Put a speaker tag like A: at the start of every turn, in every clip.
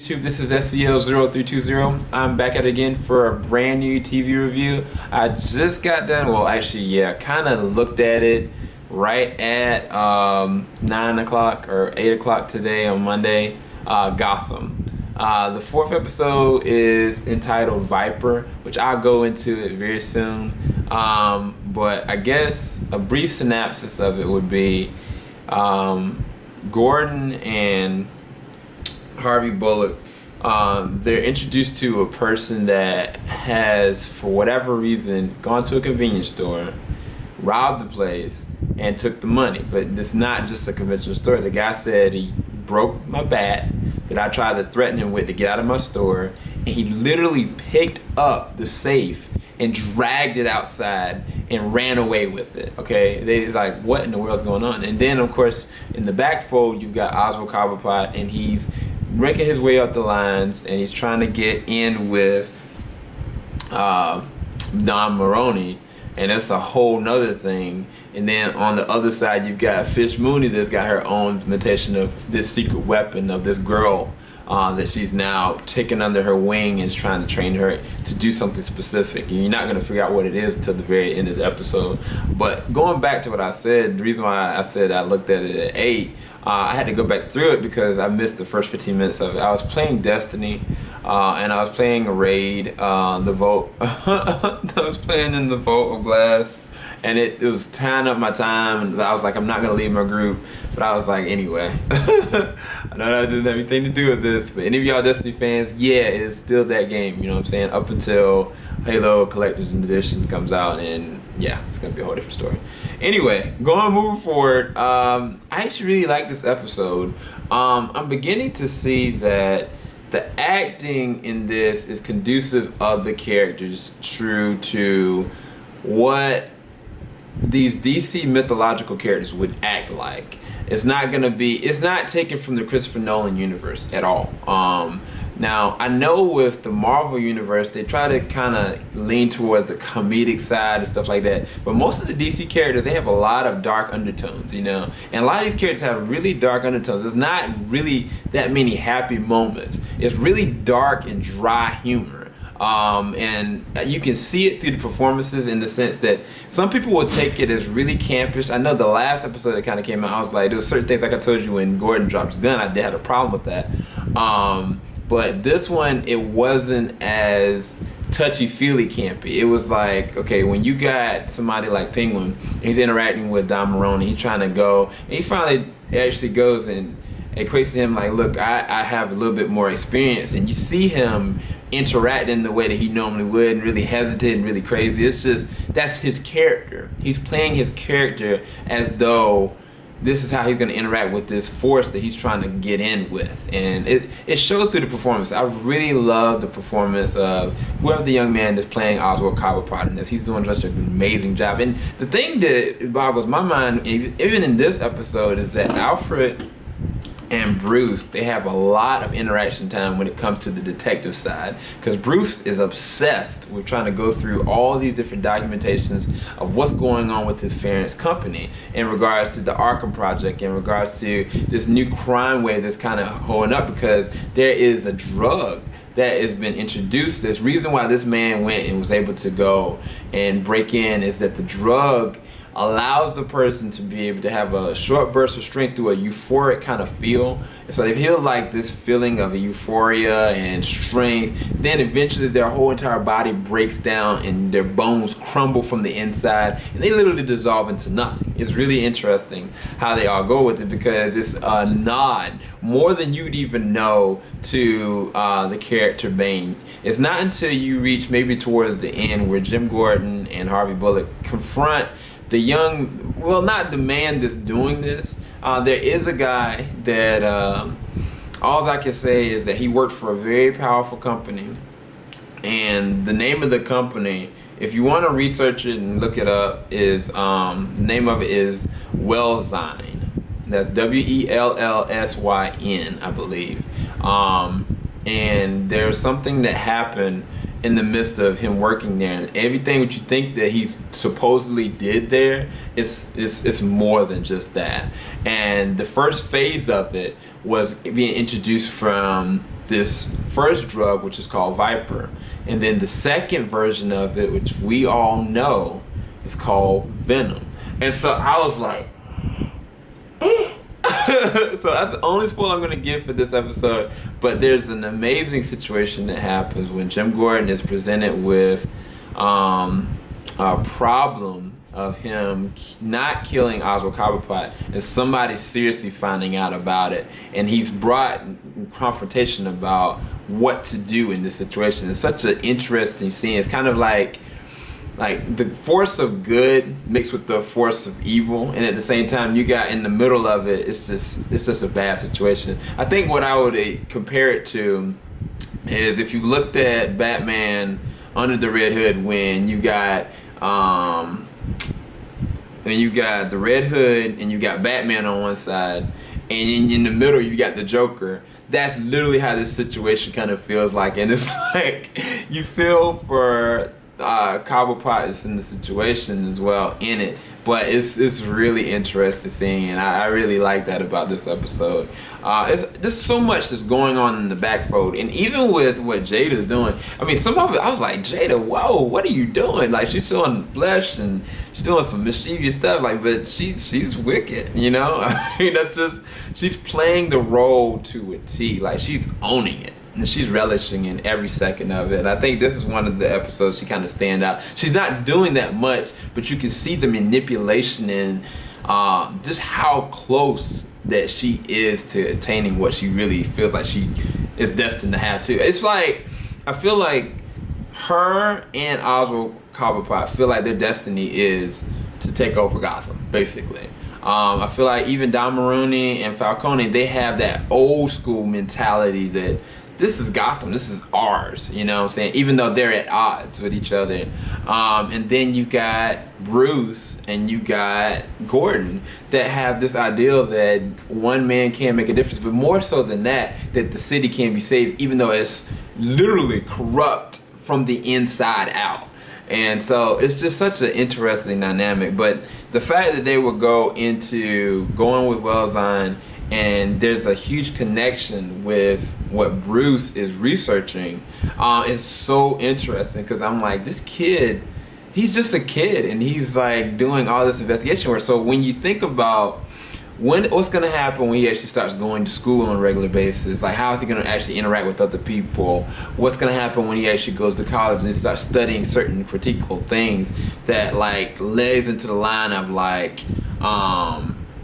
A: YouTube, this is SCL0320. I'm back at it again for a brand new TV review. I just got done, well actually yeah, kind of looked at it right at 9 o'clock or 8 o'clock today on Monday, Gotham. The fourth episode is entitled Viper, which I'll go into it very soon. But I guess a brief synopsis of it would be Gordon and Harvey Bullock, they're introduced to a person that has, for whatever reason, gone to a convenience store, robbed the place, and took the money. But it's not just a conventional store. The guy said he broke my bat that I tried to threaten him with to get out of my store, and he literally picked up the safe and dragged it outside and ran away with it. Okay, they was like, what in the world's going on? And then of course in the back fold you've got Oswald Cobblepot, and he's making his way up the lines, and he's trying to get in with Don Moroni, and that's a whole nother thing. And then on the other side you've got Fish Mooney that's got her own imitation of this secret weapon of this girl that she's now taken under her wing and is trying to train her to do something specific. And you're not going to figure out what it is until the very end of the episode. But going back to what I said, the reason why I said I looked at it at 8, I had to go back through it because I missed the first 15 minutes of it. I was playing Destiny, and I was playing a raid, the Vault. I was playing in the Vault of Glass, and it was tying up my time, and I was like, I'm not gonna leave my group, but I was like, anyway. I know that doesn't have anything to do with this, but any of y'all Destiny fans, yeah, it's still that game, you know what I'm saying, up until Halo Collector's Edition comes out, and yeah, it's gonna be a whole different story. Anyway, moving forward, I actually really like this episode. I'm beginning to see that the acting in this is conducive of the characters, true to what these DC mythological characters would act like. It's not taken from the Christopher Nolan universe at all. Now, I know with the Marvel universe, they try to kind of lean towards the comedic side and stuff like that. But most of the DC characters, they have a lot of dark undertones, you know? And a lot of these characters have really dark undertones. There's not really that many happy moments. It's really dark and dry humor. And you can see it through the performances in the sense that some people will take it as really campish. I know the last episode that kind of came out, I was like, there were certain things, like I told you when Gordon dropped his gun, I did have a problem with that. But this one, it wasn't as touchy-feely campy. It was like, okay, when you got somebody like Penguin, and he's interacting with Don Moroni, he's trying to go, and he finally actually goes and equates to him like, look, I have a little bit more experience, and you see him interact in the way that he normally would, and really hesitant and really crazy. It's just, that's his character. He's playing his character as though this is how he's going to interact with this force that he's trying to get in with, and it shows through the performance. I really love the performance of whoever the young man is playing Oswald Cobblepot in this. He's doing such an amazing job, and the thing that boggles my mind, even in this episode, is that Alfred and Bruce, they have a lot of interaction time when it comes to the detective side, because Bruce is obsessed with trying to go through all these different documentations of what's going on with his parents' company in regards to the Arkham Project, in regards to this new crime wave that's kind of holding up, because there is a drug that has been introduced. This reason why this man went and was able to go and break in is that the drug allows the person to be able to have a short burst of strength through a euphoric kind of feel. And so they feel like this feeling of euphoria and strength, then eventually their whole entire body breaks down and their bones crumble from the inside and they literally dissolve into nothing. It's really interesting how they all go with it, because it's a nod more than you'd even know to the character Bane. It's not until you reach maybe towards the end where Jim Gordon and Harvey Bullock confront the young, well, not the man that's doing this. There is a guy that, all I can say is that he worked for a very powerful company, and the name of the company, if you want to research it and look it up, is, the name of it is Wellsyn. That's W-E-L-L-S-Y-N, I believe. And there's something that happened in the midst of him working there, and everything that you think that he's supposedly did there, it's more than just that. And the first phase of it was being introduced from this first drug, which is called Viper, and then the second version of it, which we all know, is called Venom. And so I was like, so that's the only spoiler I'm going to give for this episode. But there's an amazing situation that happens when Jim Gordon is presented with a problem of him not killing Oswald Cobblepot, and somebody seriously finding out about it, and he's brought in confrontation about what to do in this situation. It's such an interesting scene. It's kind of like the force of good mixed with the force of evil, and at the same time you got in the middle of it, it's just a bad situation. I think what I would compare it to is if you looked at Batman Under the Red Hood, when you got the Red Hood and you got Batman on one side, and in the middle you got the Joker. That's literally how this situation kind of feels like, and it's like you feel for Cobblepot is in the situation as well in it, but it's really interesting seeing, and I really like that about this episode. It's just so much that's going on in the backfold, and even with what Jada's doing, I mean, some of it I was like, Jada, whoa, what are you doing? Like, she's showing flesh and she's doing some mischievous stuff, like, but she's wicked, you know. I mean, that's just, she's playing the role to a T, like she's owning it. And she's relishing in every second of it. I think this is one of the episodes she kind of stand out. She's not doing that much, but you can see the manipulation and just how close that she is to attaining what she really feels like she is destined to have too. It's like, I feel like her and Oswald Cobblepot feel like their destiny is to take over Gotham, basically. I feel like even Don Moroni and Falcone, they have that old school mentality that this is Gotham, this is ours, you know what I'm saying? Even though they're at odds with each other. And then you got Bruce and you got Gordon that have this ideal that one man can make a difference, but more so than that the city can be saved, even though it's literally corrupt from the inside out. And so it's just such an interesting dynamic. But the fact that they would go into going with Wellsine, and there's a huge connection with what Bruce is researching, is so interesting, because I'm like, this kid, he's just a kid, and he's like doing all this investigation work. So when you think about what's going to happen when he actually starts going to school on a regular basis, like how is he going to actually interact with other people, what's going to happen when he actually goes to college and he starts studying certain critical things that like lays into the line of like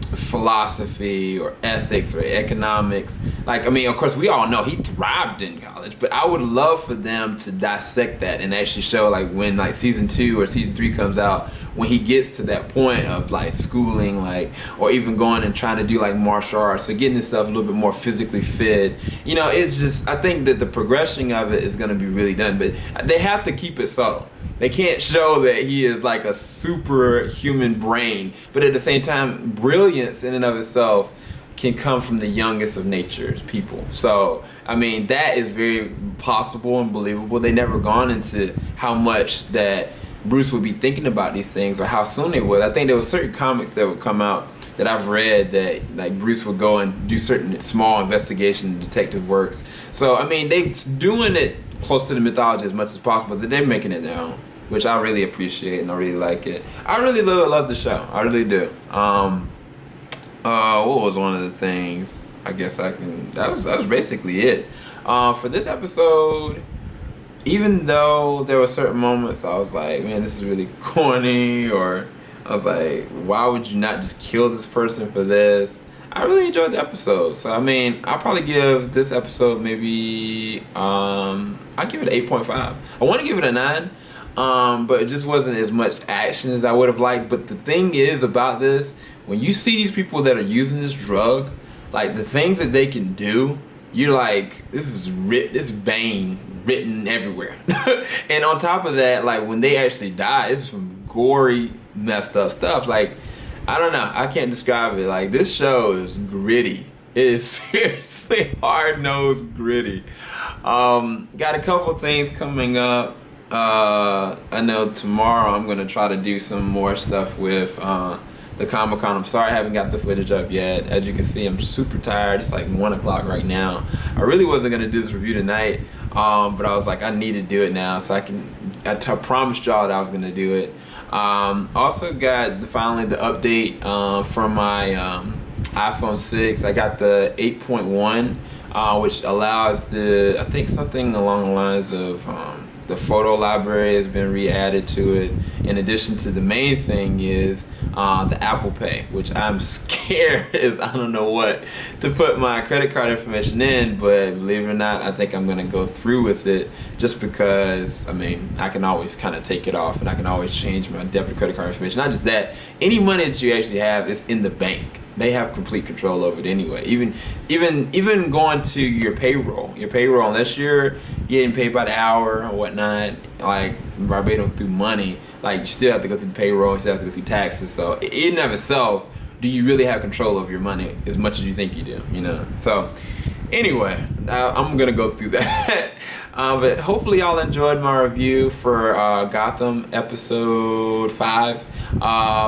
A: philosophy or ethics or economics. Like, I mean, of course we all know he thrived in college, but I would love for them to dissect that and actually show, like, when like season 2 or season 3 comes out, when he gets to that point of like schooling, like, or even going and trying to do like martial arts, so getting himself a little bit more physically fit, you know. It's just, I think that the progression of it is going to be really done, but they have to keep it subtle. They can't show that he is like a superhuman brain, but at the same time, brilliance in and of itself can come from the youngest of nature's people. So, I mean, that is very possible and believable. They never gone into how much that Bruce would be thinking about these things or how soon they would. I think there were certain comics that would come out that I've read that like Bruce would go and do certain small investigation detective works. So, I mean, they're doing it close to the mythology as much as possible, but they're making it their own, which I really appreciate and I really like it. I really love the show. I really do. What was one of the things? I guess that was basically it. For this episode, even though there were certain moments I was like, man, this is really corny, or I was like, why would you not just kill this person for this? I really enjoyed the episode. So, I mean, I'll probably give this episode maybe, I'll give it an 8.5. I want to give it a 9. But it just wasn't as much action as I would have liked. But the thing is about this, when you see these people that are using this drug, like the things that they can do, you're like, this is Bane written everywhere. And on top of that, like when they actually die, it's some gory, messed up stuff. Like, I don't know, I can't describe it. Like, this show is gritty. It is seriously hard-nosed gritty. Got a couple things coming up. I know tomorrow I'm gonna try to do some more stuff with the Comic-Con. I'm sorry I haven't got the footage up yet. As you can see, I'm super tired. It's like 1 o'clock right now. I really wasn't gonna do this review tonight, but I was like, I need to do it now, so I promised y'all that I was gonna do it. Also got finally the update from my iPhone 6. I got the 8.1, which allows I think something along the lines of the photo library has been re-added to it. In addition to the main thing is the Apple Pay, which I'm scared as I don't know what to put my credit card information in, but believe it or not, I think I'm gonna go through with it just because, I mean, I can always kind of take it off and I can always change my debit credit card information. Not just that, any money that you actually have is in the bank. They have complete control over it anyway. Even going to your payroll, unless you're getting paid by the hour or whatnot, like verbatim through money, like you still have to go through the payroll, you still have to go through taxes. So in and of itself, do you really have control over your money as much as you think you do, you know? So anyway, I'm gonna go through that. But hopefully y'all enjoyed my review for Gotham episode 5,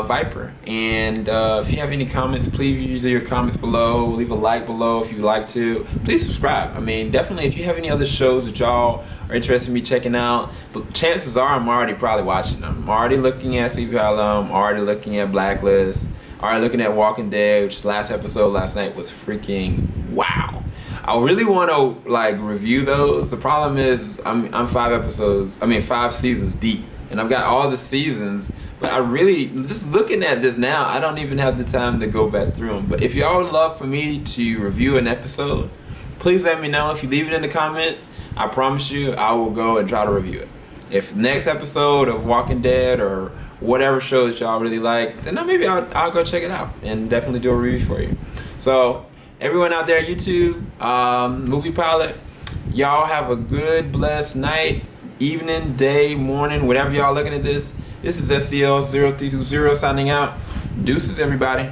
A: Viper. And if you have any comments, please use your comments below. Leave a like below if you'd like to. Please subscribe. I mean, definitely if you have any other shows that y'all are interested in me checking out, but chances are I'm already probably watching them. I'm already looking at Sleepy Hollow. I'm already looking at Blacklist. Already looking at Walking Dead, which last episode last night was freaking wow. I really want to like review those. The problem is I'm 5 seasons deep, and I've got all the seasons. But I really, just looking at this now, I don't even have the time to go back through them. But if y'all would love for me to review an episode, please let me know. If you leave it in the comments, I promise you I will go and try to review it. If next episode of Walking Dead or whatever show that y'all really like, then maybe I'll go check it out and definitely do a review for you. So everyone out there, YouTube, Movie Pilot, y'all have a good, blessed night, evening, day, morning, whatever y'all looking at this. This is SCL 0320 signing out. Deuces, everybody.